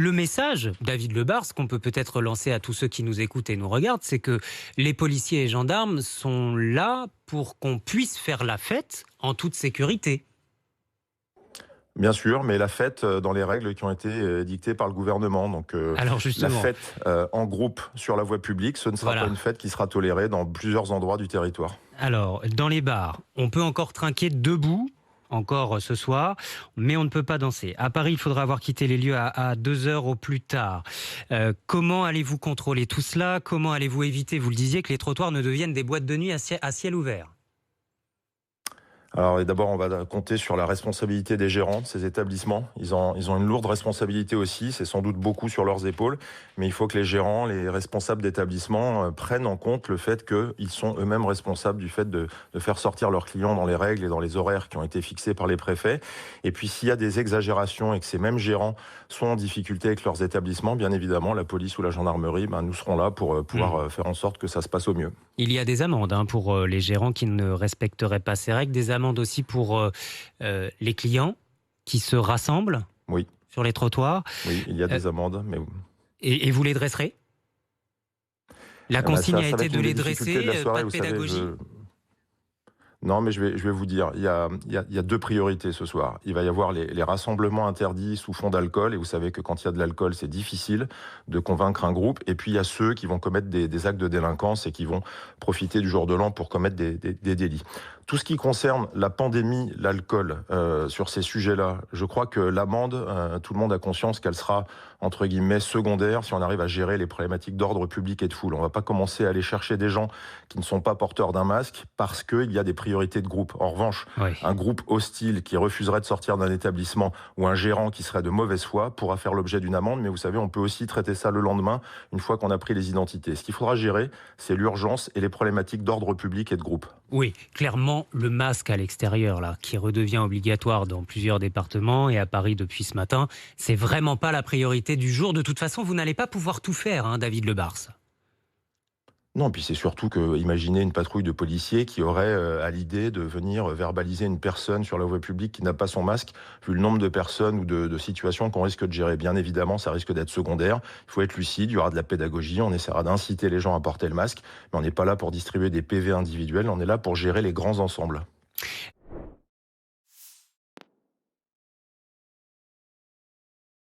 Le message, David Lebars, qu'on peut peut-être lancer à tous ceux qui nous écoutent et nous regardent, c'est que les policiers et gendarmes sont là pour qu'on puisse faire la fête en toute sécurité. Bien sûr, mais la fête dans les règles qui ont été dictées par le gouvernement. Donc Alors la justement, fête en groupe sur la voie publique, ce ne sera pas voilà. une fête qui sera tolérée dans plusieurs endroits du territoire. Alors, dans les bars, on peut encore trinquer debout, encore ce soir, mais on ne peut pas danser. À Paris, il faudra avoir quitté les lieux à 2 heures au plus tard. Comment allez-vous contrôler tout cela? Comment allez-vous éviter, vous le disiez, que les trottoirs ne deviennent des boîtes de nuit à ciel ouvert? Alors et d'abord, on va compter sur la responsabilité des gérants de ces établissements. Ils ont une lourde responsabilité aussi, c'est sans doute beaucoup sur leurs épaules, mais il faut que les gérants, les responsables d'établissements prennent en compte le fait qu'ils sont eux-mêmes responsables du fait de faire sortir leurs clients dans les règles et dans les horaires qui ont été fixés par les préfets. Et puis s'il y a des exagérations et que ces mêmes gérants sont en difficulté avec leurs établissements, bien évidemment, la police ou la gendarmerie, nous serons là pour pouvoir faire en sorte que ça se passe au mieux. Il y a des amendes pour les gérants qui ne respecteraient pas ces règles, des amendes aussi pour les clients qui se rassemblent Oui, sur les trottoirs. oui, il y a Euh, des amendes, mais et vous les dresserez? La consigne ça, a ça va été être de une des les difficultés de la dresser, soirée, pas de vous savez. pédagogie? Non, mais je vais vous dire, il y a deux priorités ce soir. Il va y avoir les rassemblements interdits sous fond d'alcool, et vous savez que quand il y a de l'alcool, c'est difficile de convaincre un groupe. Et puis il y a ceux qui vont commettre des actes de délinquance et qui vont profiter du jour de l'an pour commettre des délits. Tout ce qui concerne la pandémie, l'alcool, sur ces sujets-là, je crois que l'amende, tout le monde a conscience qu'elle sera entre guillemets secondaire si on arrive à gérer les problématiques d'ordre public et de foule. On ne va pas commencer à aller chercher des gens qui ne sont pas porteurs d'un masque parce qu'il y a des priorités de groupe. En revanche, Oui. un groupe hostile qui refuserait de sortir d'un établissement ou un gérant qui serait de mauvaise foi pourra faire l'objet d'une amende, mais vous savez, on peut aussi traiter ça le lendemain, une fois qu'on a pris les identités. Ce qu'il faudra gérer, c'est l'urgence et les problématiques d'ordre public et de groupe. Oui, clairement, le masque à l'extérieur, là, qui redevient obligatoire dans plusieurs départements et à Paris depuis ce matin, c'est vraiment pas la priorité du jour. De toute façon, vous n'allez pas pouvoir tout faire, hein, David Lebars. Non, puis c'est surtout que, imaginez une patrouille de policiers qui aurait à l'idée de venir verbaliser une personne sur la voie publique qui n'a pas son masque, vu le nombre de personnes ou de situations qu'on risque de gérer. Bien évidemment, ça risque d'être secondaire. Il faut être lucide, il y aura de la pédagogie, on essaiera d'inciter les gens à porter le masque, mais on n'est pas là pour distribuer des PV individuels, on est là pour gérer les grands ensembles.